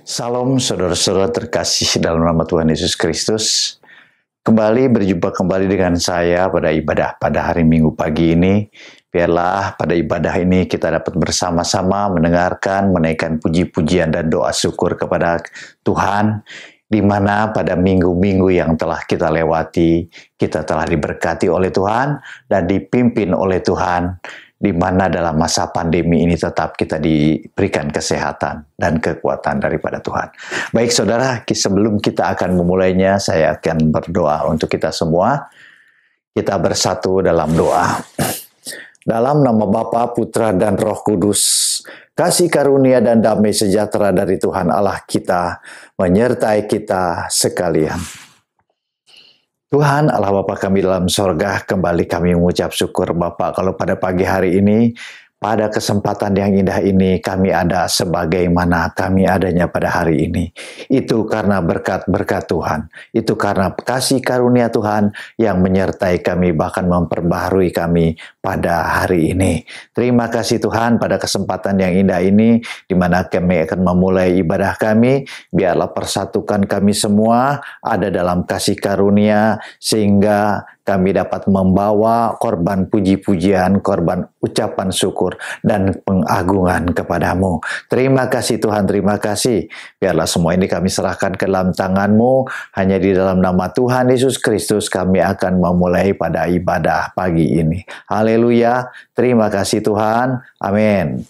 Salam saudara-saudara terkasih dalam nama Tuhan Yesus Kristus. Kembali berjumpa kembali dengan saya pada ibadah pada hari Minggu pagi ini. Biarlah pada ibadah ini kita dapat bersama-sama mendengarkan, menaikkan puji-pujian dan doa syukur kepada Tuhan, di mana pada minggu-minggu yang telah kita lewati, kita telah diberkati oleh Tuhan dan dipimpin oleh Tuhan, di mana dalam masa pandemi ini tetap kita diberikan kesehatan dan kekuatan daripada Tuhan. Baik saudara, sebelum kita akan memulainya, saya akan berdoa untuk kita semua. Kita bersatu dalam doa. Dalam nama Bapa, Putra, dan Roh Kudus, kasih karunia dan damai sejahtera dari Tuhan Allah kita menyertai kita sekalian. Tuhan Allah Bapa kami dalam sorga, kembali kami mengucap syukur Bapa kalau pada pagi hari ini, pada kesempatan yang indah ini kami ada sebagaimana kami adanya pada hari ini. Itu karena berkat-berkat Tuhan, itu karena kasih karunia Tuhan yang menyertai kami bahkan memperbaharui kami pada hari ini. Terima kasih Tuhan pada kesempatan yang indah ini di mana kami akan memulai ibadah kami. Biarlah persatukan kami semua ada dalam kasih karunia sehingga kami dapat membawa korban puji-pujian, korban ucapan syukur, dan pengagungan kepadamu. Terima kasih Tuhan, terima kasih. Biarlah semua ini kami serahkan ke dalam tangan-Mu. Hanya di dalam nama Tuhan Yesus Kristus kami akan memulai pada ibadah pagi ini. Haleluya, terima kasih Tuhan. Amin.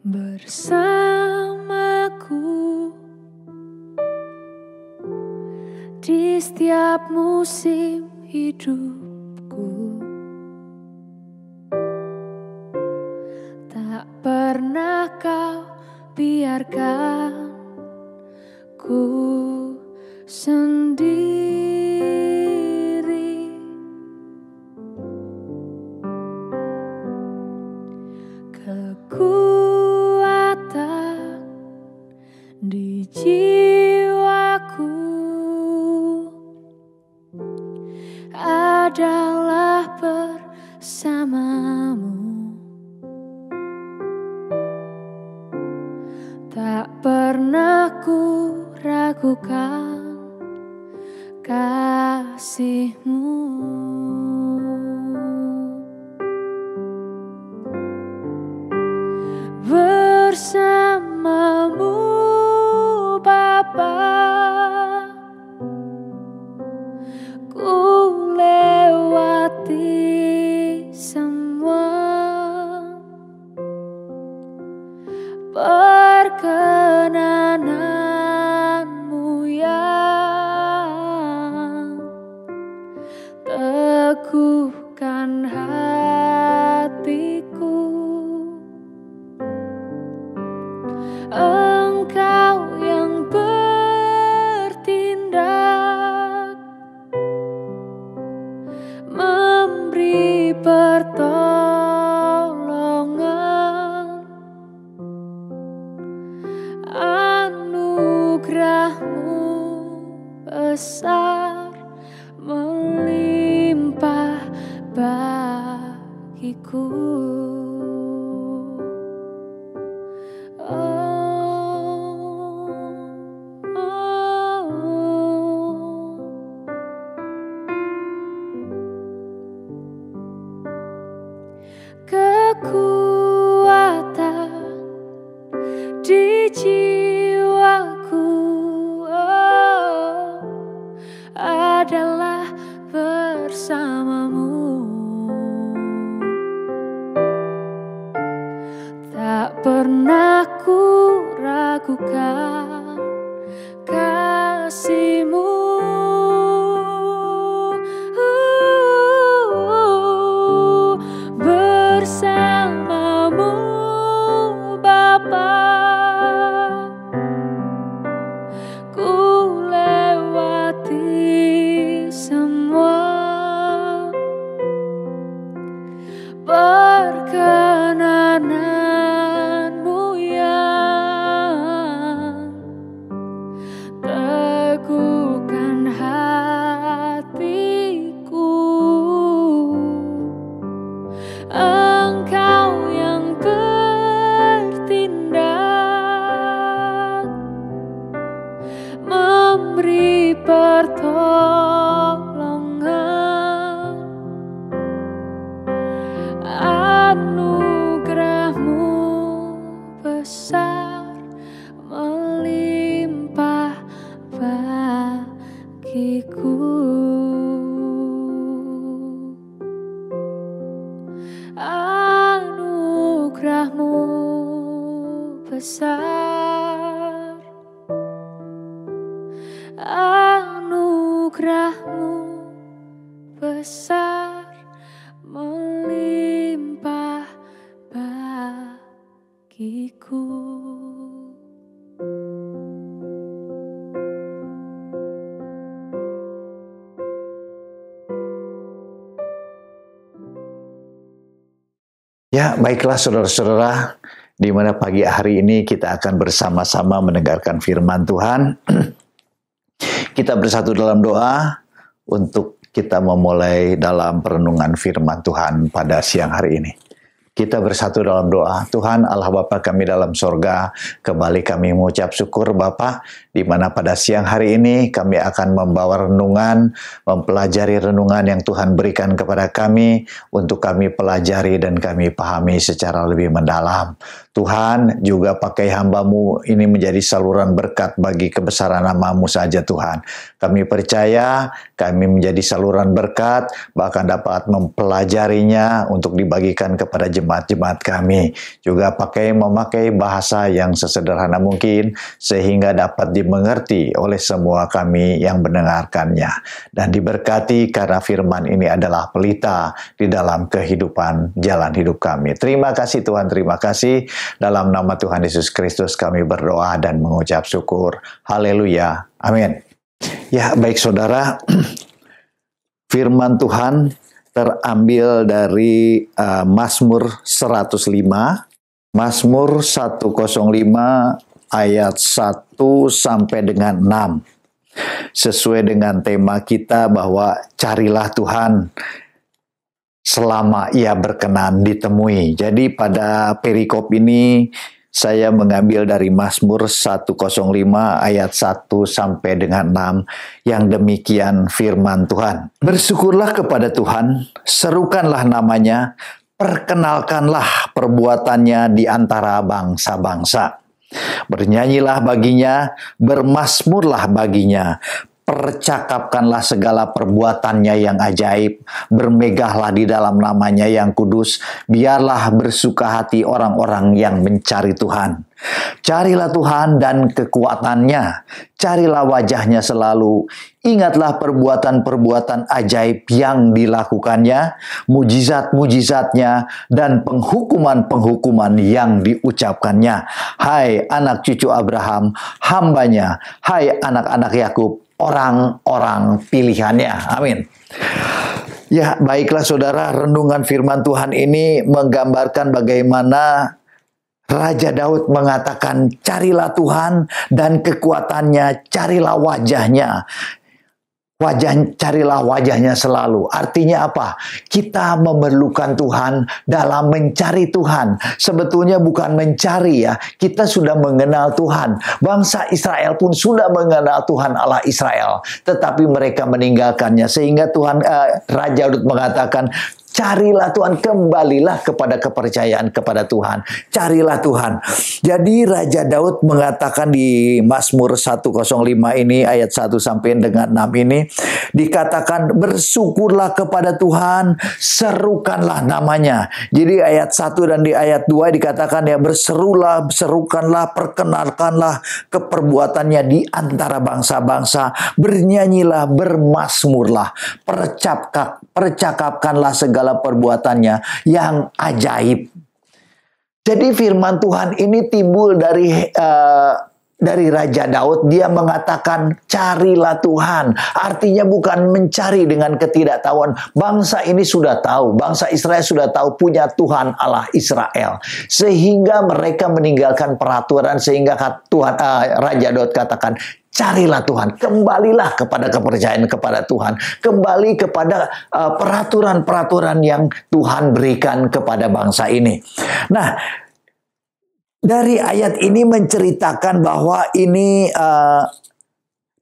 Bersamaku di setiap musim hidupku, tak pernah kau biarkan ku sendiri. Kekuatan di jiwaku adalah bersamamu, tak pernah ku ragukan kasih-Mu. Bersamamu Bapa, ku lewati semua perkenanan-Mu yang teguhkan hatiku. Engkau yang bertindak, memberi pertolongan, anugerah-Mu besar melimpah bagiku. Kekuatan di jiwaku adalah bersamamu, tak pernah ku ragukan kasih-Mu. Bersamamu Bapa, ku lewati semua pertolongan, anugerah-Mu besar melimpah bagiku. Anugerah-Mu besar, anugerah-Mu besar melimpah bagiku. Ya, baiklah saudara-saudara, di mana pagi hari ini kita akan bersama-sama mendengarkan firman Tuhan. Kita bersatu dalam doa untuk kita memulai dalam perenungan firman Tuhan pada siang hari ini. Kita bersatu dalam doa. Tuhan Allah Bapa kami dalam sorga, kembali kami mengucap syukur Bapa, di mana pada siang hari ini kami akan membawa renungan, mempelajari renungan yang Tuhan berikan kepada kami, untuk kami pelajari dan kami pahami secara lebih mendalam. Tuhan juga pakai hamba-Mu ini menjadi saluran berkat bagi kebesaran nama-Mu saja Tuhan. Kami percaya kami menjadi saluran berkat, bahkan dapat mempelajarinya untuk dibagikan kepada jemaat-jemaat kami. Juga memakai bahasa yang sesederhana mungkin, sehingga dapat dimengerti oleh semua kami yang mendengarkannya. Dan diberkati karena firman ini adalah pelita di dalam kehidupan jalan hidup kami. Terima kasih Tuhan, terima kasih. Dalam nama Tuhan Yesus Kristus kami berdoa dan mengucap syukur. Haleluya. Amin. Ya, baik saudara. Firman Tuhan terambil dari Mazmur 105. Mazmur 105 ayat 1 sampai dengan 6. Sesuai dengan tema kita bahwa carilah Tuhan selama Ia berkenan ditemui. Jadi pada perikop ini saya mengambil dari Mazmur 105 ayat 1 sampai dengan 6 yang demikian firman Tuhan. Bersyukurlah kepada Tuhan, serukanlah namanya, perkenalkanlah perbuatannya di antara bangsa-bangsa. Bernyanyilah baginya, bermazmurlah baginya. Percakapkanlah segala perbuatannya yang ajaib, bermegahlah di dalam namanya yang kudus, biarlah bersuka hati orang-orang yang mencari Tuhan. Carilah Tuhan dan kekuatannya, carilah wajahnya selalu, ingatlah perbuatan-perbuatan ajaib yang dilakukannya, mujizat-mujizatnya, dan penghukuman-penghukuman yang diucapkannya. Hai anak cucu Abraham, hambanya, hai anak-anak Yakub, orang-orang pilihannya. Amin. Ya, baiklah saudara, renungan firman Tuhan ini menggambarkan bagaimana Raja Daud mengatakan, carilah Tuhan dan kekuatannya, carilah wajahnya. Carilah wajahnya selalu. Artinya apa? Kita memerlukan Tuhan dalam mencari Tuhan. Sebetulnya bukan mencari ya. Kita sudah mengenal Tuhan. Bangsa Israel pun sudah mengenal Tuhan Allah Israel. Tetapi mereka meninggalkannya. Sehingga Raja Daud mengatakan, carilah Tuhan, kembalilah kepada kepercayaan kepada Tuhan. Carilah Tuhan. Jadi Raja Daud mengatakan di Mazmur 105 ini ayat 1 sampai dengan 6 ini dikatakan, bersyukurlah kepada Tuhan, serukanlah namanya. Jadi ayat 1 dan di ayat 2 dikatakan ya, serukanlah, perkenalkanlah keperbuatannya di antara bangsa-bangsa, bernyanyilah, bermazmurlah, percakapkanlah segala perbuatannya yang ajaib. Jadi firman Tuhan ini timbul dari Raja Daud. Dia mengatakan carilah Tuhan. Artinya bukan mencari dengan ketidaktahuan. Bangsa ini sudah tahu, bangsa Israel sudah tahu punya Tuhan Allah Israel. Sehingga mereka meninggalkan peraturan, sehingga Raja Daud katakan, carilah Tuhan, kembalilah kepada kepercayaan kepada Tuhan, kembali kepada peraturan-peraturan yang Tuhan berikan kepada bangsa ini. Nah, dari ayat ini menceritakan bahwa ini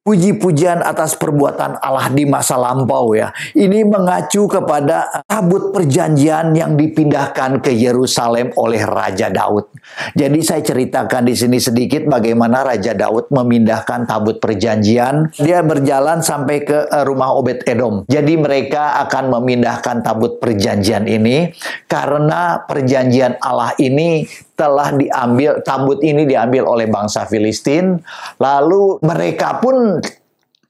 puji-pujian atas perbuatan Allah di masa lampau ya. Ini mengacu kepada tabut perjanjian yang dipindahkan ke Yerusalem oleh Raja Daud. Jadi saya ceritakan di sini sedikit bagaimana Raja Daud memindahkan tabut perjanjian. Dia berjalan sampai ke rumah Obed-Edom. Jadi mereka akan memindahkan tabut perjanjian ini karena perjanjian Allah ini telah diambil, tabut ini diambil oleh bangsa Filistin, lalu mereka pun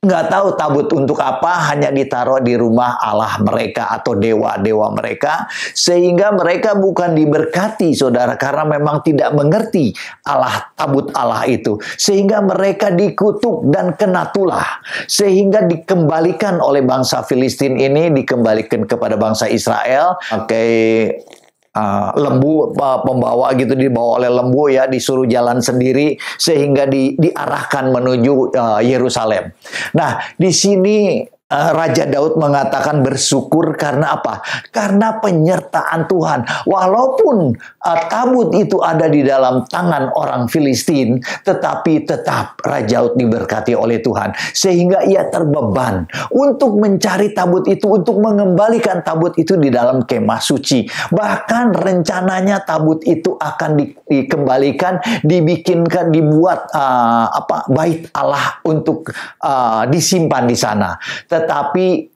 nggak tahu tabut untuk apa, hanya ditaruh di rumah Allah mereka atau dewa-dewa mereka, sehingga mereka bukan diberkati, saudara, karena memang tidak mengerti Allah, tabut Allah itu, sehingga mereka dikutuk dan kena tulah, sehingga dikembalikan oleh bangsa Filistin ini, dikembalikan kepada bangsa Israel. Lembu pembawa gitu, dibawa oleh lembu ya, disuruh jalan sendiri sehingga diarahkan menuju Yerusalem. Nah, di sini Raja Daud mengatakan bersyukur karena apa? Karena penyertaan Tuhan. Walaupun tabut itu ada di dalam tangan orang Filistin, tetapi tetap Raja Daud diberkati oleh Tuhan. Sehingga ia terbeban untuk mencari tabut itu, untuk mengembalikan tabut itu di dalam kemah suci. Bahkan rencananya tabut itu akan dikembalikan, dibuat bait Allah untuk disimpan di sana. Tetapi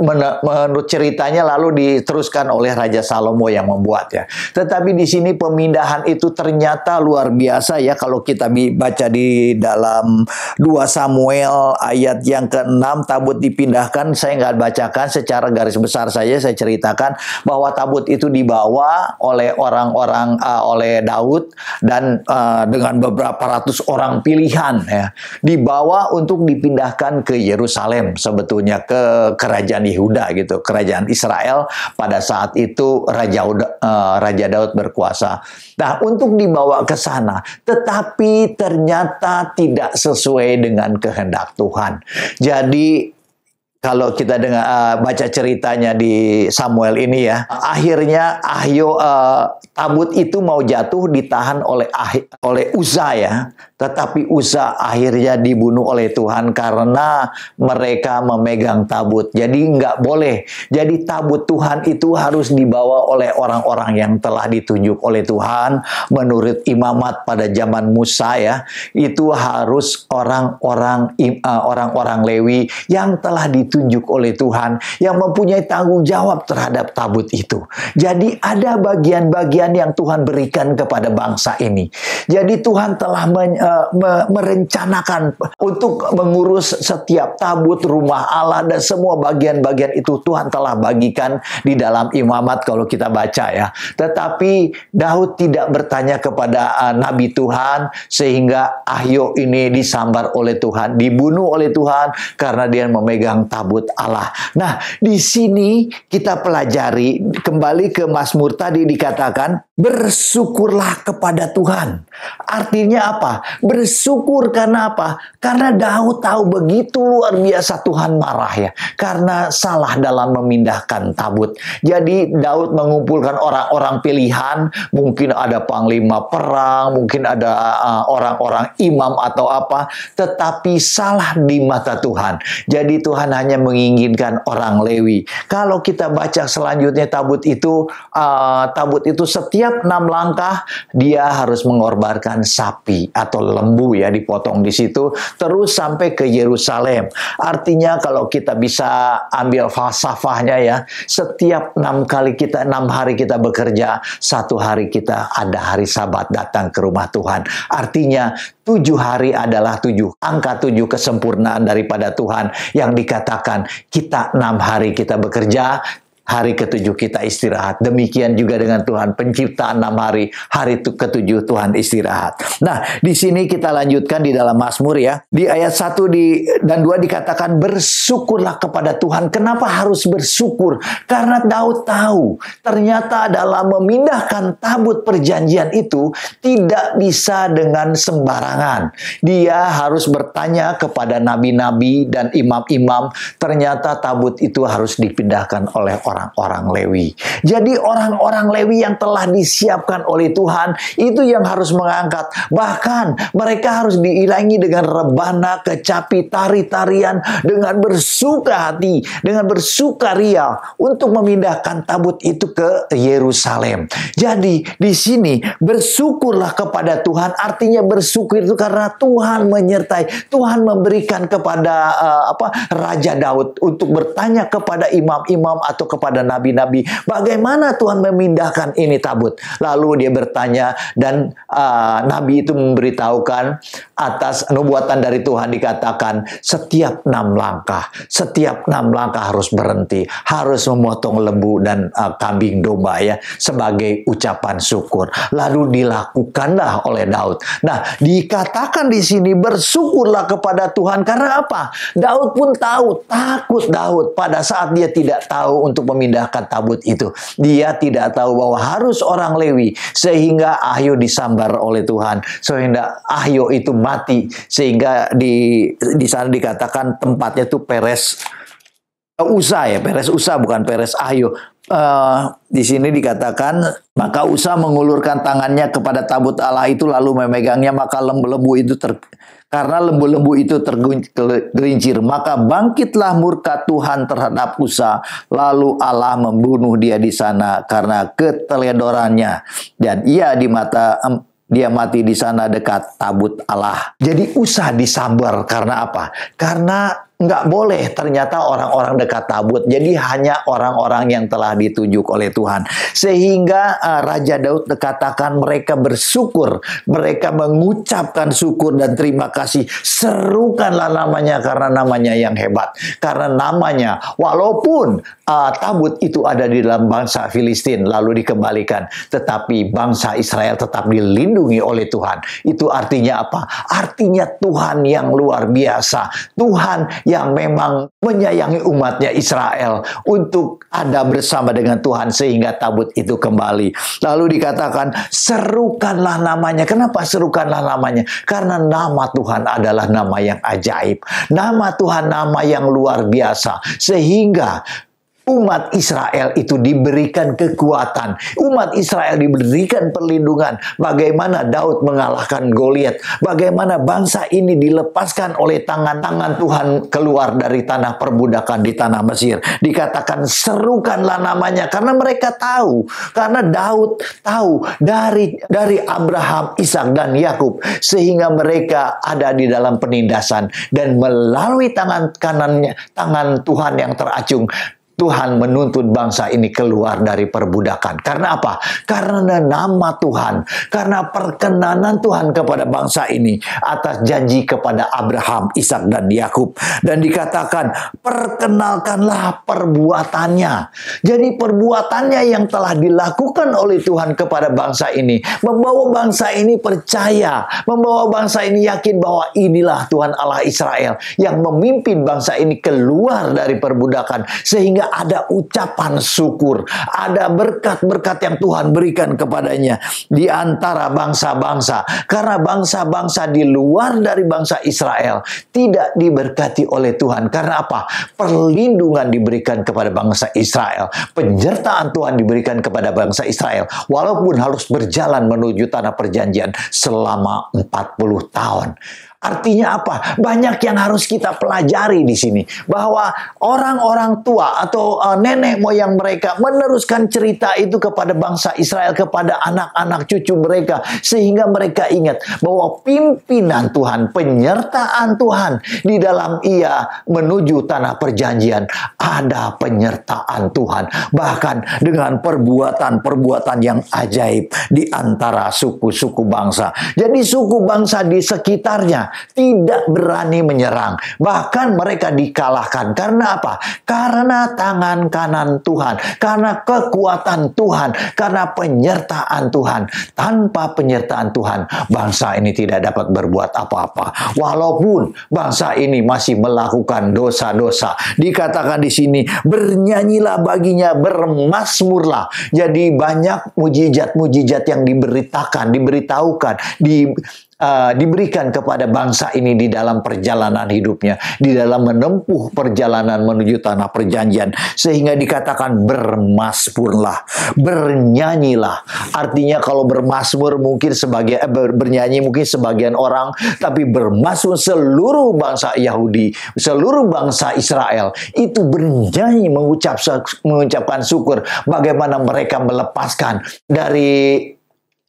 menurut ceritanya lalu diteruskan oleh Raja Salomo yang membuatnya. Tetapi di sini pemindahan itu ternyata luar biasa ya. Kalau kita baca di dalam 2 Samuel ayat yang ke-6, tabut dipindahkan. Saya nggak bacakan, secara garis besar saja saya ceritakan bahwa tabut itu dibawa oleh orang-orang oleh Daud dan dengan beberapa ratus orang pilihan ya, dibawa untuk dipindahkan ke Yerusalem, sebetulnya ke kerajaan Yehuda gitu, kerajaan Israel pada saat itu Raja Daud berkuasa. Nah, untuk dibawa ke sana, tetapi ternyata tidak sesuai dengan kehendak Tuhan. Jadi kalau kita baca ceritanya di Samuel ini ya, akhirnya tabut itu mau jatuh, ditahan oleh Uza ya. Tetapi Uza akhirnya dibunuh oleh Tuhan karena mereka memegang tabut. Jadi nggak boleh. Jadi tabut Tuhan itu harus dibawa oleh orang-orang yang telah ditunjuk oleh Tuhan. Menurut imamat pada zaman Musa ya, itu harus orang-orang Lewi yang telah ditunjuk oleh Tuhan, yang mempunyai tanggung jawab terhadap tabut itu. Jadi ada bagian-bagian yang Tuhan berikan kepada bangsa ini. Jadi Tuhan telah merencanakan untuk mengurus setiap tabut, rumah Allah, dan semua bagian-bagian itu Tuhan telah bagikan di dalam imamat kalau kita baca ya. Tetapi Daud tidak bertanya kepada Nabi Tuhan, sehingga Ahio ini disambar oleh Tuhan, dibunuh oleh Tuhan karena dia memegang tabut Allah. Nah, di sini kita pelajari kembali ke Mazmur tadi, dikatakan bersyukurlah kepada Tuhan. Artinya apa? Bersyukur karena apa? Karena Daud tahu begitu luar biasa Tuhan marah ya, karena salah dalam memindahkan tabut. Jadi Daud mengumpulkan orang-orang pilihan, mungkin ada panglima perang, mungkin ada orang-orang imam atau apa, tetapi salah di mata Tuhan. Jadi Tuhan hanya menginginkan orang Lewi. Kalau kita baca selanjutnya tabut itu setiap 6 langkah dia harus mengorbankan sapi atau lembu ya, dipotong di situ terus sampai ke Yerusalem. Artinya kalau kita bisa ambil falsafahnya ya, setiap 6 hari kita bekerja, 1 hari kita ada hari Sabat datang ke rumah Tuhan. Artinya 7 hari adalah angka 7 kesempurnaan daripada Tuhan, yang dikatakan kita 6 hari kita bekerja, hari ke-7 kita istirahat. Demikian juga dengan Tuhan, penciptaan 6 hari, hari ke-7 Tuhan istirahat. Nah, di sini kita lanjutkan di dalam Mazmur ya. Di ayat 1 dan 2 dikatakan bersyukurlah kepada Tuhan. Kenapa harus bersyukur? Karena Daud tahu ternyata dalam memindahkan tabut perjanjian itu tidak bisa dengan sembarangan. Dia harus bertanya kepada nabi-nabi dan imam-imam. Ternyata tabut itu harus dipindahkan oleh orang orang-orang Lewi. Jadi orang-orang Lewi yang telah disiapkan oleh Tuhan, itu yang harus mengangkat. Bahkan mereka harus diiringi dengan rebana, kecapi, tari-tarian, dengan bersuka hati, dengan bersukaria untuk memindahkan tabut itu ke Yerusalem. Jadi di sini bersyukurlah kepada Tuhan, artinya bersyukur itu karena Tuhan menyertai, Tuhan memberikan kepada Raja Daud untuk bertanya kepada imam-imam atau kepada nabi-nabi, bagaimana Tuhan memindahkan ini tabut. Lalu dia bertanya dan nabi itu memberitahukan atas nubuatan dari Tuhan, dikatakan setiap 6 langkah harus berhenti, harus memotong lembu dan kambing domba ya sebagai ucapan syukur. Lalu dilakukanlah oleh Daud. Nah, dikatakan di sini bersyukurlah kepada Tuhan karena apa? Daud pun tahu, takut Daud pada saat dia tidak tahu untuk memindahkan tabut itu. Dia tidak tahu bahwa harus orang Lewi, sehingga Ahio disambar oleh Tuhan, sehingga Ahio itu mati, sehingga di sana dikatakan tempatnya itu Peres Usa ya, Peres Usa bukan Peres Ahio. Di sini dikatakan maka Usa mengulurkan tangannya kepada tabut Allah itu lalu memegangnya, maka lembu-lembu itu karena lembu-lembu itu tergelincir, maka bangkitlah murka Tuhan terhadap Usa, lalu Allah membunuh dia di sana karena keteledorannya, dan dia mati di sana dekat tabut Allah. Jadi Usa disambar karena apa? Karena nggak boleh ternyata orang-orang dekat tabut. Jadi hanya orang-orang yang telah ditunjuk oleh Tuhan. Sehingga Raja Daud dikatakan mereka bersyukur. Mereka mengucapkan syukur dan terima kasih. Serukanlah namanya karena namanya yang hebat. Karena namanya, walaupun tabut itu ada di dalam bangsa Filistin lalu dikembalikan, tetapi bangsa Israel tetap dilindungi oleh Tuhan. Itu artinya apa? Artinya Tuhan yang luar biasa. Tuhan yang memang menyayangi umatnya Israel untuk ada bersama dengan Tuhan sehingga tabut itu kembali. Lalu dikatakan serukanlah namanya. Kenapa serukanlah namanya? Karena nama Tuhan adalah nama yang ajaib. Nama Tuhan nama yang luar biasa. Sehingga umat Israel itu diberikan kekuatan. Umat Israel diberikan perlindungan. Bagaimana Daud mengalahkan Goliat. Bagaimana bangsa ini dilepaskan oleh tangan-tangan Tuhan keluar dari tanah perbudakan di tanah Mesir. Dikatakan serukanlah namanya. Karena mereka tahu. Karena Daud tahu dari Abraham, Ishak dan Yakub. Sehingga mereka ada di dalam penindasan. Dan melalui tangan Tuhan yang teracung, Tuhan menuntut bangsa ini keluar dari perbudakan. Karena apa? Karena nama Tuhan. Karena perkenanan Tuhan kepada bangsa ini atas janji kepada Abraham, Ishak dan Yakub. Dan dikatakan, perkenalkanlah perbuatannya. Jadi perbuatannya yang telah dilakukan oleh Tuhan kepada bangsa ini membawa bangsa ini percaya, membawa bangsa ini yakin bahwa inilah Tuhan Allah Israel yang memimpin bangsa ini keluar dari perbudakan, sehingga ada ucapan syukur, ada berkat-berkat yang Tuhan berikan kepadanya di antara bangsa-bangsa. Karena bangsa-bangsa di luar dari bangsa Israel tidak diberkati oleh Tuhan. Karena apa? Perlindungan diberikan kepada bangsa Israel. Penyertaan Tuhan diberikan kepada bangsa Israel. Walaupun harus berjalan menuju tanah perjanjian selama 40 tahun. Artinya apa? Banyak yang harus kita pelajari di sini. Bahwa orang-orang tua atau nenek moyang mereka meneruskan cerita itu kepada bangsa Israel, kepada anak-anak cucu mereka. Sehingga mereka ingat bahwa pimpinan Tuhan, penyertaan Tuhan di dalam ia menuju tanah perjanjian. Ada penyertaan Tuhan. Bahkan dengan perbuatan-perbuatan yang ajaib di antara suku-suku bangsa. Jadi suku bangsa di sekitarnya tidak berani menyerang. Bahkan mereka dikalahkan. Karena apa? Karena tangan kanan Tuhan. Karena kekuatan Tuhan. Karena penyertaan Tuhan. Tanpa penyertaan Tuhan, bangsa ini tidak dapat berbuat apa-apa. Walaupun bangsa ini masih melakukan dosa-dosa. Dikatakan di sini, bernyanyilah baginya, bermasmurlah. Jadi banyak mujizat-mujizat yang diberitahukan, diberikan kepada bangsa ini di dalam perjalanan hidupnya, di dalam menempuh perjalanan menuju tanah perjanjian, sehingga dikatakan bermasmurlah, bernyanyilah. Artinya kalau bermasmur mungkin bernyanyi mungkin sebagian orang, tapi bermasmur seluruh bangsa Yahudi, seluruh bangsa Israel itu bernyanyi mengucapkan syukur bagaimana mereka melepaskan dari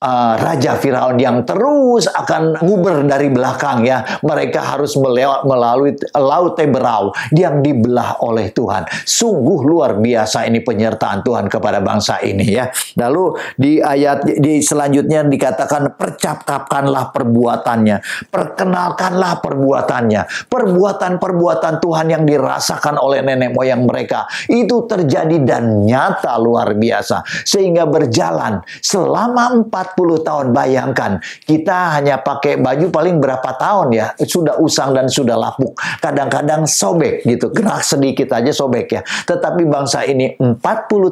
Raja Firaun yang terus akan nguber dari belakang ya. Mereka harus melalui Laut Teberau yang dibelah oleh Tuhan. Sungguh luar biasa ini penyertaan Tuhan kepada bangsa ini ya. Lalu di ayat di selanjutnya dikatakan percakapkanlah perbuatannya, perkenalkanlah perbuatannya. Perbuatan-perbuatan Tuhan yang dirasakan oleh nenek moyang mereka itu terjadi dan nyata luar biasa. Sehingga berjalan selama 40 tahun. Bayangkan, kita hanya pakai baju paling berapa tahun ya, sudah usang dan sudah lapuk. Kadang-kadang sobek gitu, gerak sedikit aja sobek ya. Tetapi bangsa ini 40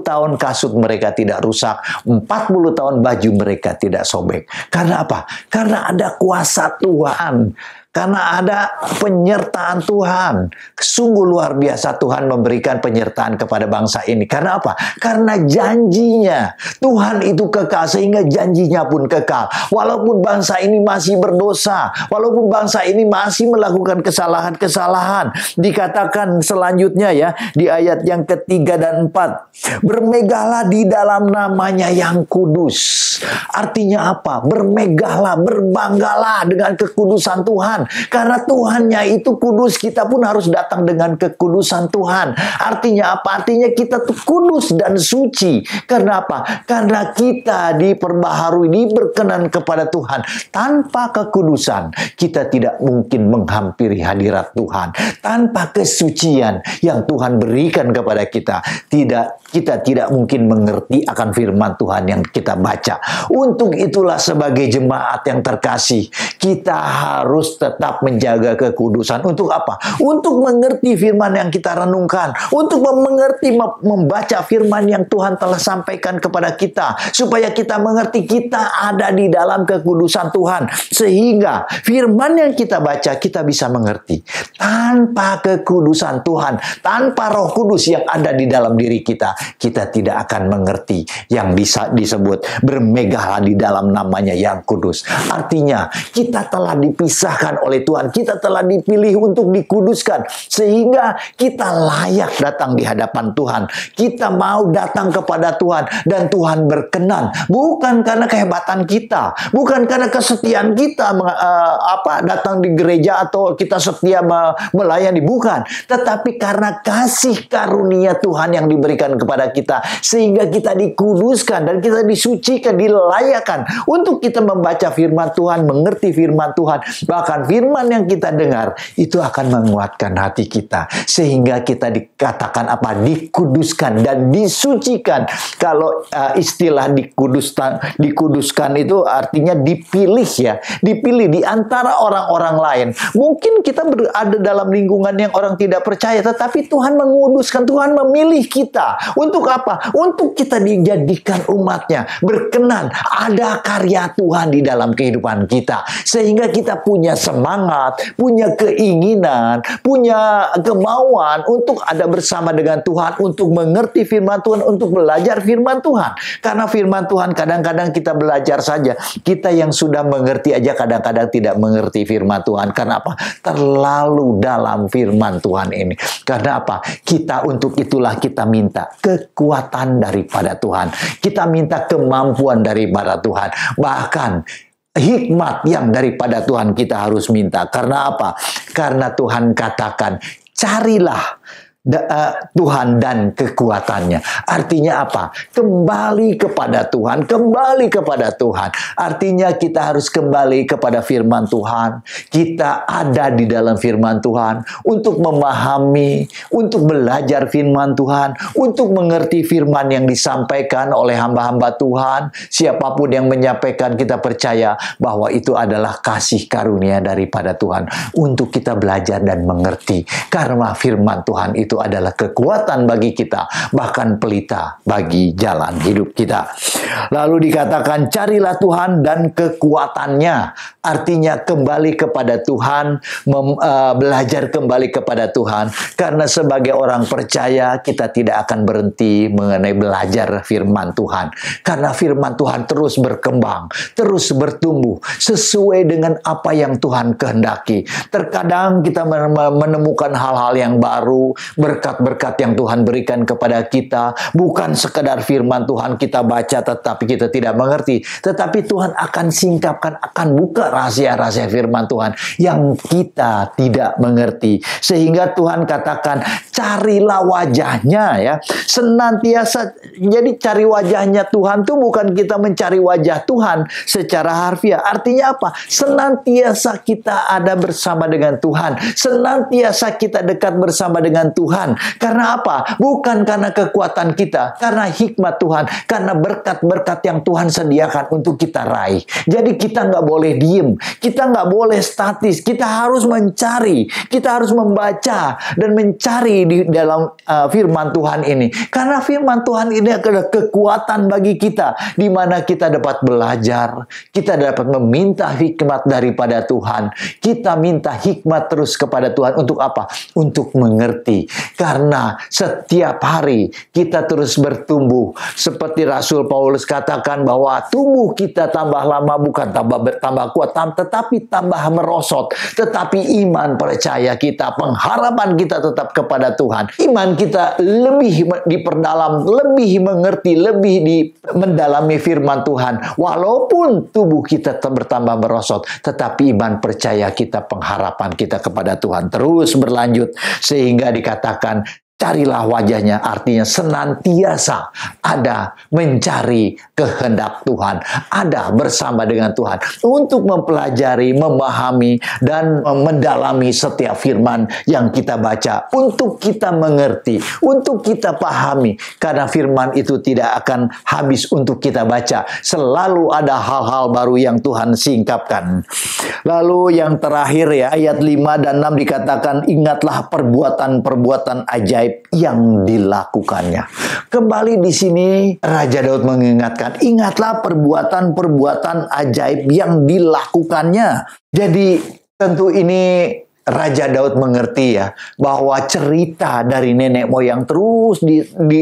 tahun kasut mereka tidak rusak, 40 tahun baju mereka tidak sobek. Karena apa? Karena ada kuasa Tuhan. Karena ada penyertaan Tuhan. Sungguh luar biasa Tuhan memberikan penyertaan kepada bangsa ini. Karena apa? Karena janjinya. Tuhan itu kekal sehingga janjinya pun kekal. Walaupun bangsa ini masih berdosa. Walaupun bangsa ini masih melakukan kesalahan-kesalahan. Dikatakan selanjutnya ya. Di ayat yang ketiga dan 4. Bermegahlah di dalam namanya yang kudus. Artinya apa? Bermegahlah, berbanggalah dengan kekudusan Tuhan. Karena Tuhannya itu kudus, kita pun harus datang dengan kekudusan Tuhan. Artinya apa? Artinya kita tuh kudus dan suci. Karena apa? Karena kita diperbaharui, diberkenan kepada Tuhan. Tanpa kekudusan, kita tidak mungkin menghampiri hadirat Tuhan. Tanpa kesucian yang Tuhan berikan kepada kita, kita tidak mungkin mengerti akan firman Tuhan yang kita baca. Untuk itulah sebagai jemaat yang terkasih, kita harus tetap menjaga kekudusan. Untuk apa? Untuk mengerti firman yang kita renungkan. Untuk mengerti, membaca firman yang Tuhan telah sampaikan kepada kita. Supaya kita mengerti kita ada di dalam kekudusan Tuhan. Sehingga firman yang kita baca, kita bisa mengerti. Tanpa kekudusan Tuhan, tanpa Roh Kudus yang ada di dalam diri kita, kita tidak akan mengerti yang bisa disebut bermegahlah di dalam namanya yang kudus. Artinya, kita telah dipisahkan oleh Tuhan. Kita telah dipilih untuk dikuduskan. Sehingga kita layak datang di hadapan Tuhan. Kita mau datang kepada Tuhan. Dan Tuhan berkenan. Bukan karena kehebatan kita. Bukan karena kesetiaan kita datang di gereja atau kita setia melayani. Bukan. Tetapi karena kasih karunia Tuhan yang diberikan kepada kita. Sehingga kita dikuduskan dan kita disucikan, dilayakan untuk kita membaca firman Tuhan, mengerti firman Tuhan. Bahkan firman yang kita dengar itu akan menguatkan hati kita sehingga kita dikatakan apa? Dikuduskan dan disucikan. Kalau istilah dikuduskan itu artinya dipilih ya, dipilih di antara orang-orang lain. Mungkin kita berada dalam lingkungan yang orang tidak percaya, tetapi Tuhan menguduskan, Tuhan memilih kita. Untuk apa? Untuk kita dijadikan umatnya, berkenan. Ada karya Tuhan di dalam kehidupan kita sehingga kita punya semangat, punya keinginan, punya kemauan untuk ada bersama dengan Tuhan, untuk mengerti firman Tuhan, untuk belajar firman Tuhan. Karena firman Tuhan kadang-kadang kita belajar saja. Kita yang sudah mengerti aja kadang-kadang tidak mengerti firman Tuhan. Karena apa? Terlalu dalam firman Tuhan ini. Karena apa? Untuk itulah kita minta kekuatan daripada Tuhan. Kita minta kemampuan daripada Tuhan. Bahkan hikmat yang daripada Tuhan kita harus minta. Karena apa? Karena Tuhan katakan, carilah Tuhan dan kekuatannya. Artinya apa? Kembali kepada Tuhan, kembali kepada Tuhan. Artinya kita harus kembali kepada firman Tuhan. Kita ada di dalam firman Tuhan untuk memahami, untuk belajar firman Tuhan, untuk mengerti firman yang disampaikan oleh hamba-hamba Tuhan. Siapapun yang menyampaikan, kita percaya bahwa itu adalah kasih karunia daripada Tuhan untuk kita belajar dan mengerti. Karena firman Tuhan itu itu adalah kekuatan bagi kita, bahkan pelita bagi jalan hidup kita. Lalu dikatakan, carilah Tuhan dan kekuatannya. Artinya kembali kepada Tuhan, belajar kembali kepada Tuhan. Karena sebagai orang percaya, kita tidak akan berhenti mengenai belajar firman Tuhan. Karena firman Tuhan terus berkembang, terus bertumbuh, sesuai dengan apa yang Tuhan kehendaki. Terkadang kita menemukan hal-hal yang baru, berkat-berkat yang Tuhan berikan kepada kita. Bukan sekedar firman Tuhan kita baca, tetapi kita tidak mengerti. Tetapi Tuhan akan singkapkan, akan buka rahasia-rahasia firman Tuhan yang kita tidak mengerti. Sehingga Tuhan katakan, carilah wajahnya ya. Senantiasa, jadi cari wajahnya Tuhan itu bukan kita mencari wajah Tuhan secara harfiah. Artinya apa? Senantiasa kita ada bersama dengan Tuhan. Senantiasa kita dekat bersama dengan Tuhan. Karena apa? Bukan karena kekuatan kita, karena hikmat Tuhan, karena berkat-berkat yang Tuhan sediakan untuk kita raih. Jadi kita nggak boleh diem, kita nggak boleh statis, kita harus mencari, kita harus membaca dan mencari di dalam firman Tuhan ini. Karena firman Tuhan ini adalah kekuatan bagi kita, di mana kita dapat belajar, kita dapat meminta hikmat daripada Tuhan. Kita minta hikmat terus kepada Tuhan untuk apa? Untuk mengerti. Karena setiap hari kita terus bertumbuh. Seperti Rasul Paulus katakan bahwa tubuh kita tambah lama bukan tambah kuat, tetapi tambah merosot. Tetapi iman percaya kita, pengharapan kita tetap kepada Tuhan. Iman kita lebih diperdalam, lebih mengerti, lebih mendalami firman Tuhan. Walaupun tubuh kita bertambah merosot, tetapi iman percaya kita, pengharapan kita kepada Tuhan terus berlanjut. Sehingga dikatakan, carilah wajahnya, artinya senantiasa ada mencari kehendak Tuhan, ada bersama dengan Tuhan untuk mempelajari, memahami, dan mendalami setiap firman yang kita baca, untuk kita mengerti, untuk kita pahami. Karena firman itu tidak akan habis untuk kita baca, selalu ada hal-hal baru yang Tuhan singkapkan. Lalu yang terakhir ya, ayat 5 dan 6 dikatakan, ingatlah perbuatan-perbuatan ajaib yang dilakukannya. Kembali di sini Raja Daud mengingatkan, ingatlah perbuatan-perbuatan ajaib yang dilakukannya. Jadi tentu ini Raja Daud mengerti ya, bahwa cerita dari nenek moyang terus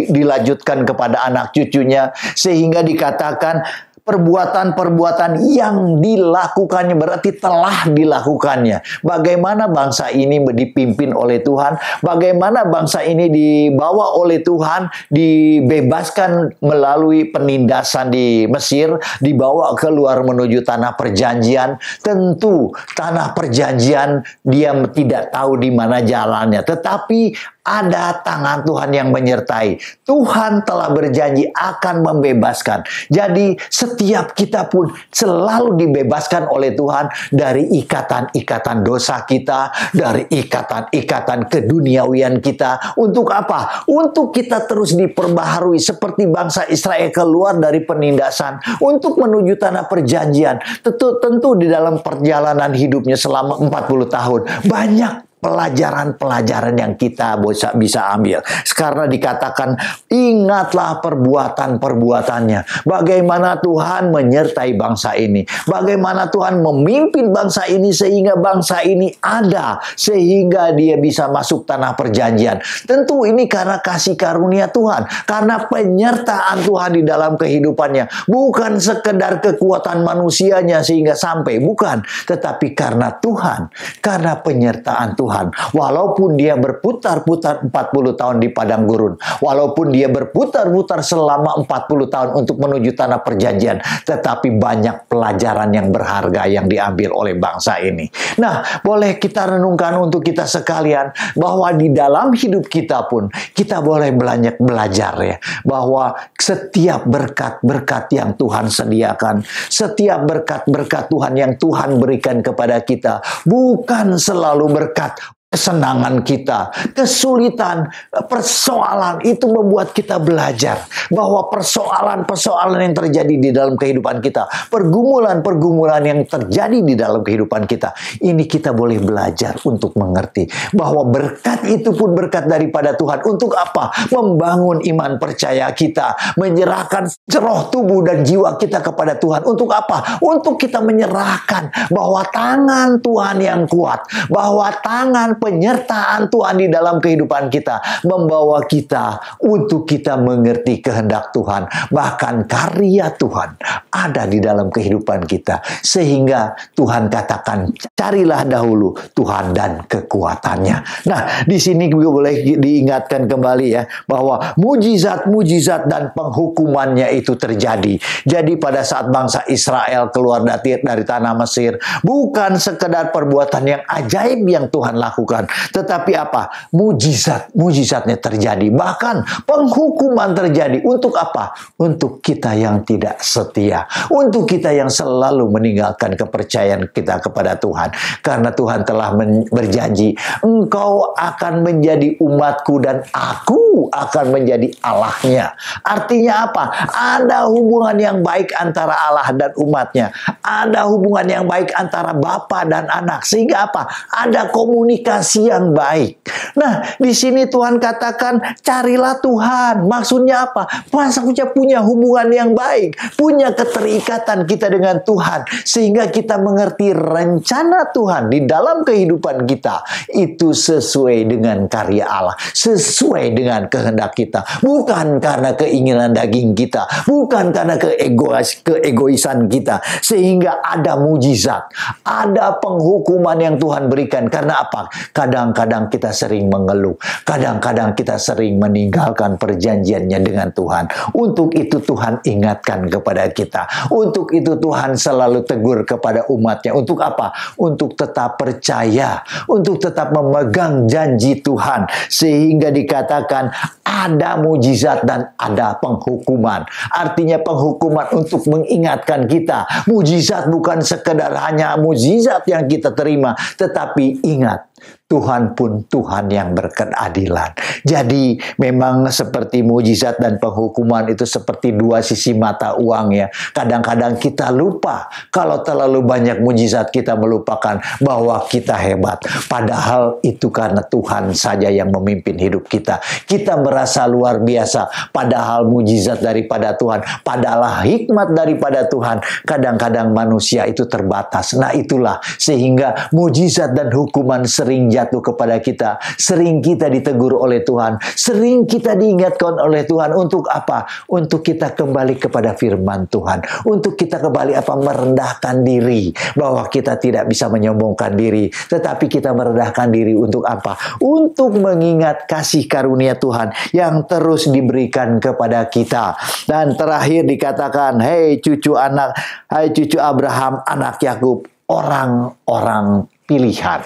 dilanjutkan kepada anak cucunya, sehingga dikatakan perbuatan-perbuatan yang dilakukannya, berarti telah dilakukannya. Bagaimana bangsa ini dipimpin oleh Tuhan, bagaimana bangsa ini dibawa oleh Tuhan, dibebaskan melalui penindasan di Mesir, dibawa keluar menuju tanah perjanjian. Tentu tanah perjanjian dia tidak tahu di mana jalannya, tetapi ada tangan Tuhan yang menyertai. Tuhan telah berjanji akan membebaskan. Jadi setiap kita pun selalu dibebaskan oleh Tuhan dari ikatan-ikatan dosa kita, dari ikatan-ikatan keduniawian kita. Untuk apa? Untuk kita terus diperbaharui seperti bangsa Israel keluar dari penindasan untuk menuju tanah perjanjian. Tentu di dalam perjalanan hidupnya selama 40 tahun banyak pelajaran-pelajaran yang kita bisa ambil. Karena dikatakan, ingatlah perbuatan-perbuatannya. Bagaimana Tuhan menyertai bangsa ini. Bagaimana Tuhan memimpin bangsa ini sehingga bangsa ini ada. Sehingga dia bisa masuk tanah perjanjian. Tentu ini karena kasih karunia Tuhan. Karena penyertaan Tuhan di dalam kehidupannya. Bukan sekedar kekuatan manusianya sehingga sampai. Bukan. Tetapi karena Tuhan. Karena penyertaan Tuhan. Walaupun dia berputar-putar 40 tahun di padang gurun, walaupun dia berputar-putar selama 40 tahun untuk menuju tanah perjanjian, tetapi banyak pelajaran yang berharga yang diambil oleh bangsa ini. Nah, boleh kita renungkan untuk kita sekalian, bahwa di dalam hidup kita pun, kita boleh belajar ya, bahwa setiap berkat-berkat yang Tuhan sediakan, setiap berkat-berkat Tuhan yang Tuhan berikan kepada kita, bukan selalu berkat kesenangan kita, kesulitan, persoalan itu membuat kita belajar bahwa persoalan-persoalan yang terjadi di dalam kehidupan kita, pergumulan-pergumulan yang terjadi di dalam kehidupan kita, ini kita boleh belajar untuk mengerti bahwa berkat itu pun berkat daripada Tuhan. Untuk apa? Membangun iman percaya kita, menyerahkan roh, tubuh, dan jiwa kita kepada Tuhan. Untuk apa? Untuk kita menyerahkan bahwa tangan Tuhan yang kuat, bahwa tangan penyertaan Tuhan di dalam kehidupan kita membawa kita untuk kita mengerti kehendak Tuhan. Bahkan karya Tuhan ada di dalam kehidupan kita. Sehingga Tuhan katakan, carilah dahulu Tuhan dan kekuatannya. Nah, di sini juga boleh diingatkan kembali ya, bahwa mujizat-mujizat dan penghukumannya itu terjadi. Jadi pada saat bangsa Israel keluar dari tanah Mesir, bukan sekedar perbuatan yang ajaib yang Tuhan lakukan, tetapi apa? Mujizatnya terjadi. Bahkan penghukuman terjadi. Untuk apa? Untuk kita yang tidak setia. Untuk kita yang selalu meninggalkan kepercayaan kita kepada Tuhan. Karena Tuhan telah berjanji, engkau akan menjadi umatku dan aku akan menjadi Allahnya. Artinya apa? Ada hubungan yang baik antara Allah dan umatnya. Ada hubungan yang baik antara bapa dan anak. Sehingga apa? Ada komunikasi yang baik. Nah, di sini Tuhan katakan, carilah Tuhan. Maksudnya apa? Maksudnya punya hubungan yang baik, punya keterikatan kita dengan Tuhan, sehingga kita mengerti rencana Tuhan di dalam kehidupan kita itu sesuai dengan karya Allah, sesuai dengan kehendak kita, bukan karena keinginan daging kita, bukan karena keegoisan kita, sehingga ada mujizat, ada penghukuman yang Tuhan berikan. Karena apa? Kadang-kadang kita sering mengeluh. Kadang-kadang kita sering meninggalkan perjanjiannya dengan Tuhan. Untuk itu Tuhan ingatkan kepada kita. Untuk itu Tuhan selalu tegur kepada umatnya. Untuk apa? Untuk tetap percaya. Untuk tetap memegang janji Tuhan. Sehingga dikatakan ada mujizat dan ada penghukuman. Artinya penghukuman untuk mengingatkan kita. Mujizat bukan sekedar hanya mujizat yang kita terima. Tetapi ingat, Tuhan pun Tuhan yang berkeadilan. Jadi memang seperti mujizat dan penghukuman itu seperti dua sisi mata uang ya. Kadang-kadang kita lupa. Kalau terlalu banyak mujizat, kita melupakan bahwa kita hebat. Padahal itu karena Tuhan saja yang memimpin hidup kita. Kita merasa luar biasa. Padahal mujizat daripada Tuhan. Padahal hikmat daripada Tuhan. Kadang-kadang manusia itu terbatas. Nah itulah sehingga mujizat dan hukuman sering jatuh kepada kita. Sering kita ditegur oleh Tuhan. Sering kita diingatkan oleh Tuhan. Untuk apa? Untuk kita kembali kepada firman Tuhan. Untuk kita kembali merendahkan diri. Bahwa kita tidak bisa menyombongkan diri. Tetapi kita merendahkan diri untuk apa? Untuk mengingat kasih karunia Tuhan yang terus diberikan kepada kita. Dan terakhir dikatakan, hei cucu Abraham, anak Yakub, orang-orang pilihan.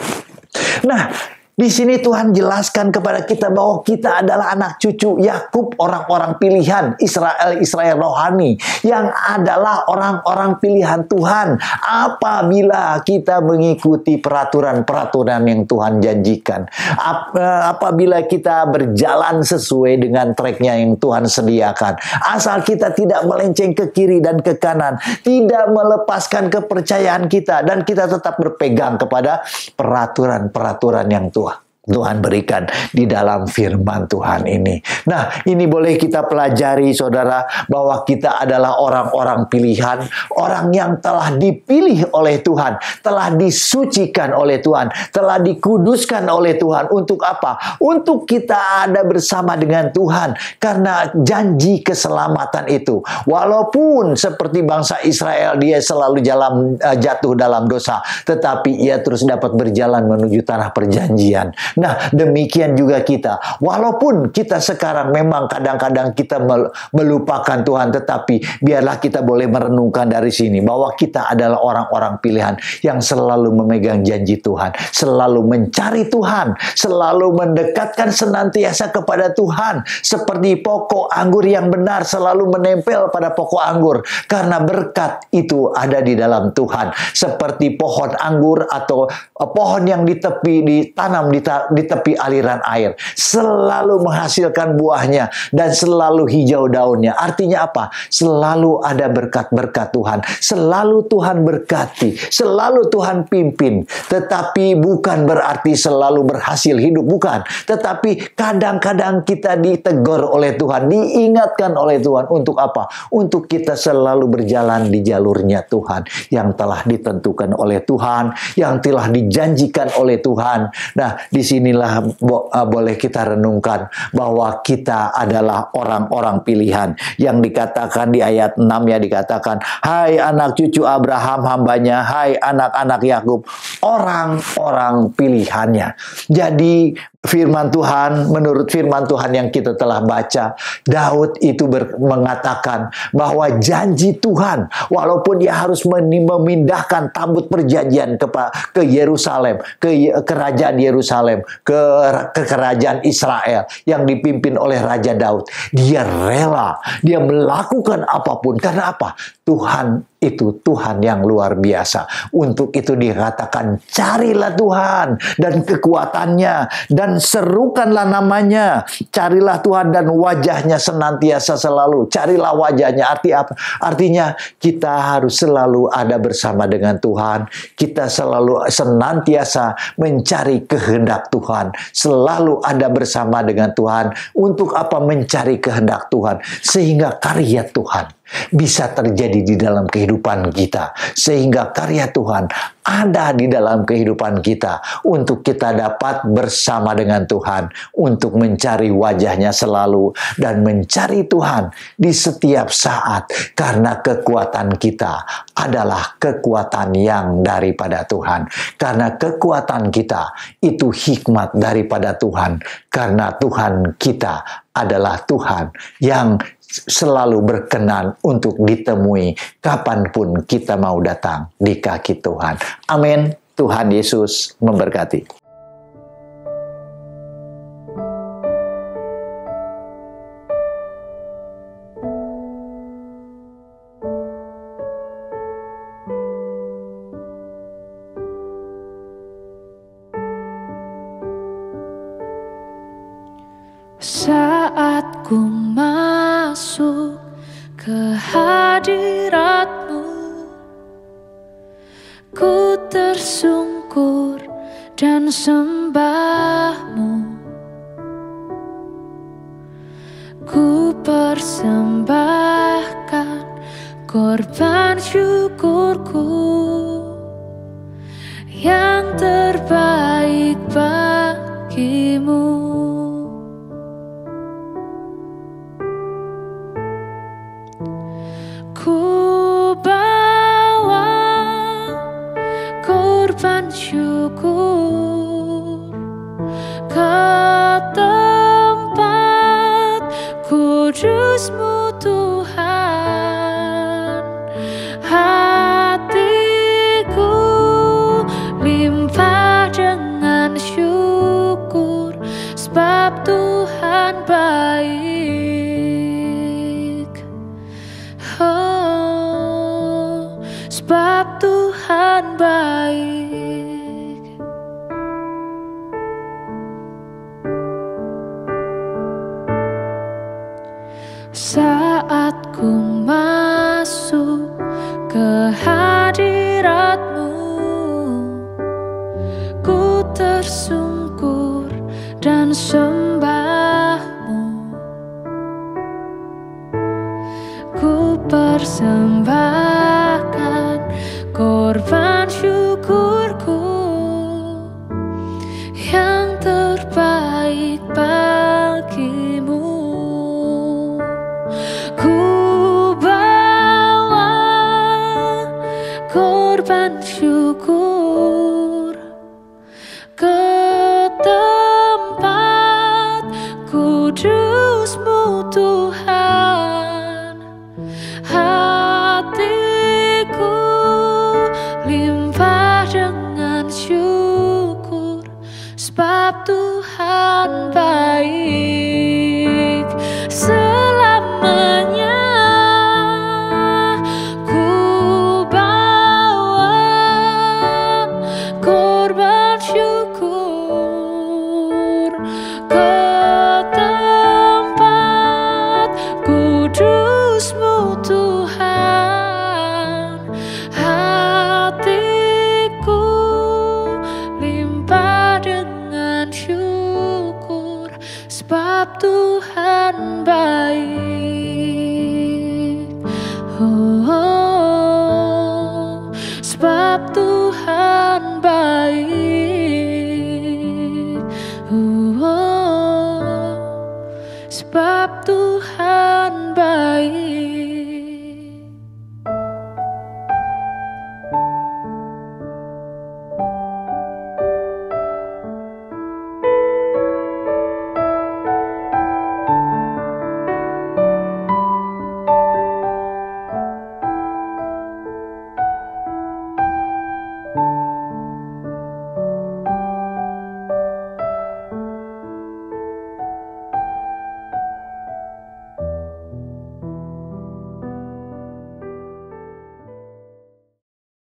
Nah, di sini Tuhan jelaskan kepada kita bahwa kita adalah anak cucu Yakub, orang-orang pilihan, Israel rohani, yang adalah orang-orang pilihan Tuhan. Apabila kita mengikuti peraturan-peraturan yang Tuhan janjikan, apabila kita berjalan sesuai dengan tracknya yang Tuhan sediakan, asal kita tidak melenceng ke kiri dan ke kanan, tidak melepaskan kepercayaan kita, dan kita tetap berpegang kepada peraturan-peraturan yang Tuhan berikan di dalam firman Tuhan ini. Nah, ini boleh kita pelajari saudara, bahwa kita adalah orang-orang pilihan, orang yang telah dipilih oleh Tuhan, telah disucikan oleh Tuhan, telah dikuduskan oleh Tuhan. Untuk apa? Untuk kita ada bersama dengan Tuhan, karena janji keselamatan itu. Walaupun seperti bangsa Israel, dia selalu jatuh dalam dosa, tetapi ia terus dapat berjalan menuju tanah perjanjian. Nah, demikian juga kita. Walaupun kita sekarang memang kadang-kadang kita melupakan Tuhan, tetapi biarlah kita boleh merenungkan dari sini bahwa kita adalah orang-orang pilihan yang selalu memegang janji Tuhan, selalu mencari Tuhan, selalu mendekatkan senantiasa kepada Tuhan, seperti pokok anggur yang benar selalu menempel pada pokok anggur, karena berkat itu ada di dalam Tuhan. Seperti pohon anggur atau pohon yang ditanam di tepi aliran air, selalu menghasilkan buahnya dan selalu hijau daunnya. Artinya apa? Selalu ada berkat-berkat Tuhan, selalu Tuhan berkati, selalu Tuhan pimpin. Tetapi bukan berarti selalu berhasil hidup, bukan. Tetapi kadang-kadang kita ditegur oleh Tuhan, diingatkan oleh Tuhan. Untuk apa? Untuk kita selalu berjalan di jalurnya Tuhan, yang telah ditentukan oleh Tuhan, yang telah dijanjikan oleh Tuhan. Nah, disinilah boleh kita renungkan bahwa kita adalah orang-orang pilihan. Yang dikatakan di ayat 6 ya, dikatakan, hai anak cucu Abraham hambanya, hai anak-anak Yakub, orang-orang pilihannya. Jadi firman Tuhan, menurut firman Tuhan yang kita telah baca, Daud itu mengatakan bahwa janji Tuhan, walaupun dia harus memindahkan tabut perjanjian ke Yerusalem, ke kerajaan Yerusalem, ke kerajaan Israel yang dipimpin oleh Raja Daud, dia rela, dia melakukan apapun. Karena apa? Tuhan itu Tuhan yang luar biasa. Untuk itu dikatakan, carilah Tuhan dan kekuatannya, dan serukanlah namanya. Carilah Tuhan dan wajahnya senantiasa selalu. Carilah wajahnya. Artinya kita harus selalu ada bersama dengan Tuhan. Kita selalu senantiasa mencari kehendak Tuhan. Selalu ada bersama dengan Tuhan. Untuk apa? Mencari kehendak Tuhan. Sehingga karya Tuhan bisa terjadi di dalam kehidupan kita, sehingga karya Tuhan ada di dalam kehidupan kita, untuk kita dapat bersama dengan Tuhan, untuk mencari wajahnya selalu, dan mencari Tuhan di setiap saat, karena kekuatan kita adalah kekuatan yang daripada Tuhan, karena kekuatan kita itu hikmat daripada Tuhan, karena Tuhan kita adalah Tuhan yang selalu berkenan untuk ditemui kapanpun kita mau datang di kaki Tuhan. Amin. Tuhan Yesus memberkati. Saat ku masuk ke hadirat-Mu, ku tersungkur dan sembah-Mu. Ku persembahkan korban syukurku yang terbaik bagimu. Ku bawa korban syukur ke tempat kudus-Mu Tuhan. Hatiku limpah dengan syukur, sebab Tuhan baik. Sebab Tuhan baik. Saat ku masuk ke hadirat-Mu, ku tersungkur dan sembah-Mu. Ku persembahkan korban syukurku yang terbaik bagimu. Ku bawa korban syukur ke tempat kudus-Mu Tuhan. Hatiku limpah dengan syukur, sebab Tuhan baik. Selamanya ku bawa korban syukur sebab Tuhan baik. Oh, sebab Tuhan baik. Oh, sebab Tuhan baik.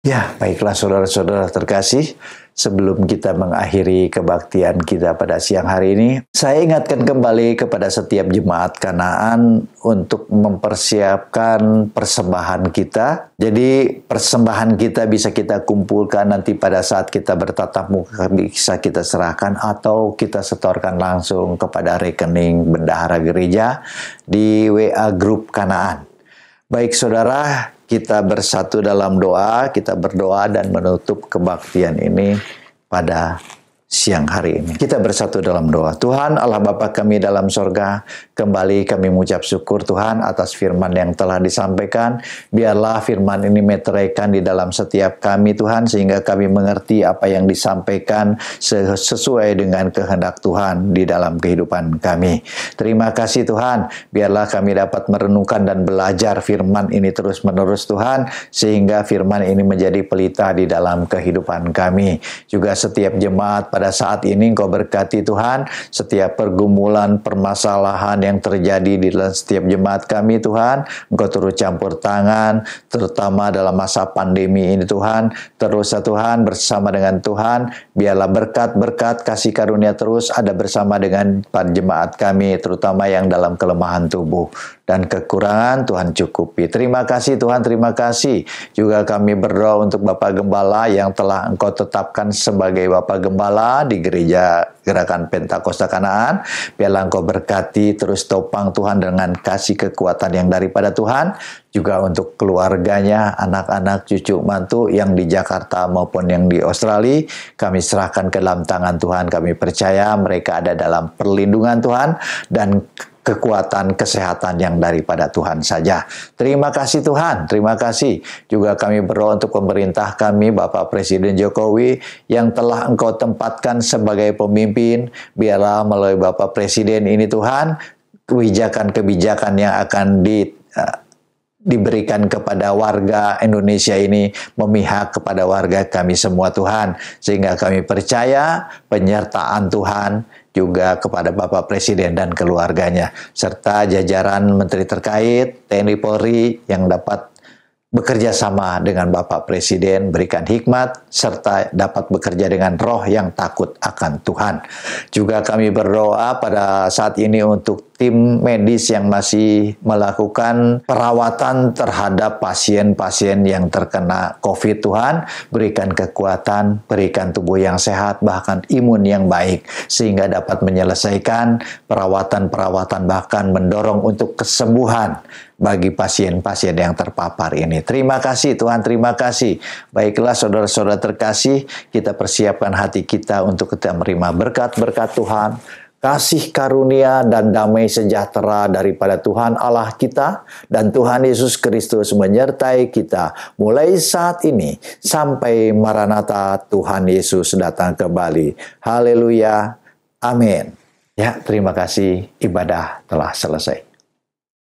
Ya, baiklah saudara-saudara terkasih, sebelum kita mengakhiri kebaktian kita pada siang hari ini, saya ingatkan kembali kepada setiap jemaat Kanaan untuk mempersiapkan persembahan kita. Jadi persembahan kita bisa kita kumpulkan nanti pada saat kita bertatap muka, bisa kita serahkan atau kita setorkan langsung kepada rekening bendahara gereja di WA Grup Kanaan. Baik saudara, kita bersatu dalam doa, kita berdoa dan menutup kebaktian ini pada siang hari ini. Kita bersatu dalam doa. Tuhan Allah Bapa kami dalam sorga, kembali kami mengucap syukur Tuhan atas firman yang telah disampaikan. Biarlah firman ini meteraikan di dalam setiap kami Tuhan, sehingga kami mengerti apa yang disampaikan sesuai dengan kehendak Tuhan di dalam kehidupan kami. Terima kasih Tuhan, biarlah kami dapat merenungkan dan belajar firman ini terus-menerus Tuhan, sehingga firman ini menjadi pelita di dalam kehidupan kami. Juga setiap jemaat pada saat ini Engkau berkati Tuhan, setiap pergumulan, permasalahan yang terjadi di dalam setiap jemaat kami Tuhan, Engkau turut campur tangan, terutama dalam masa pandemi ini Tuhan. Terus Tuhan bersama dengan Tuhan, biarlah berkat-berkat kasih karunia terus ada bersama dengan para jemaat kami, terutama yang dalam kelemahan tubuh dan kekurangan Tuhan cukupi. Terima kasih Tuhan, terima kasih. Juga kami berdoa untuk Bapak Gembala yang telah Engkau tetapkan sebagai Bapak Gembala di Gereja Gerakan Pentakosta Kanaan. Biarlah Engkau berkati, terus topang Tuhan dengan kasih kekuatan yang daripada Tuhan. Juga untuk keluarganya, anak-anak, cucu, mantu yang di Jakarta maupun yang di Australia, kami serahkan ke dalam tangan Tuhan. Kami percaya mereka ada dalam perlindungan Tuhan dan kekuatan kesehatan yang daripada Tuhan saja. Terima kasih Tuhan, terima kasih. Juga kami berdoa untuk pemerintah kami, Bapak Presiden Jokowi, yang telah Engkau tempatkan sebagai pemimpin. Biarlah melalui Bapak Presiden ini Tuhan, kebijakan-kebijakan yang akan diberikan kepada warga Indonesia ini memihak kepada warga kami semua Tuhan, sehingga kami percaya penyertaan Tuhan juga kepada Bapak Presiden dan keluarganya, serta jajaran menteri terkait, TNI Polri yang dapat bekerja sama dengan Bapak Presiden, berikan hikmat, serta dapat bekerja dengan roh yang takut akan Tuhan. Juga kami berdoa pada saat ini untuk tim medis yang masih melakukan perawatan terhadap pasien-pasien yang terkena COVID Tuhan. Berikan kekuatan, berikan tubuh yang sehat, bahkan imun yang baik, sehingga dapat menyelesaikan perawatan-perawatan, bahkan mendorong untuk kesembuhan bagi pasien-pasien yang terpapar ini. Terima kasih Tuhan, terima kasih. Baiklah saudara-saudara terkasih, kita persiapkan hati kita untuk kita menerima berkat-berkat Tuhan, kasih karunia dan damai sejahtera daripada Tuhan Allah kita dan Tuhan Yesus Kristus menyertai kita mulai saat ini sampai Maranatha Tuhan Yesus datang kembali. Haleluya. Amin. Ya, terima kasih. Ibadah telah selesai.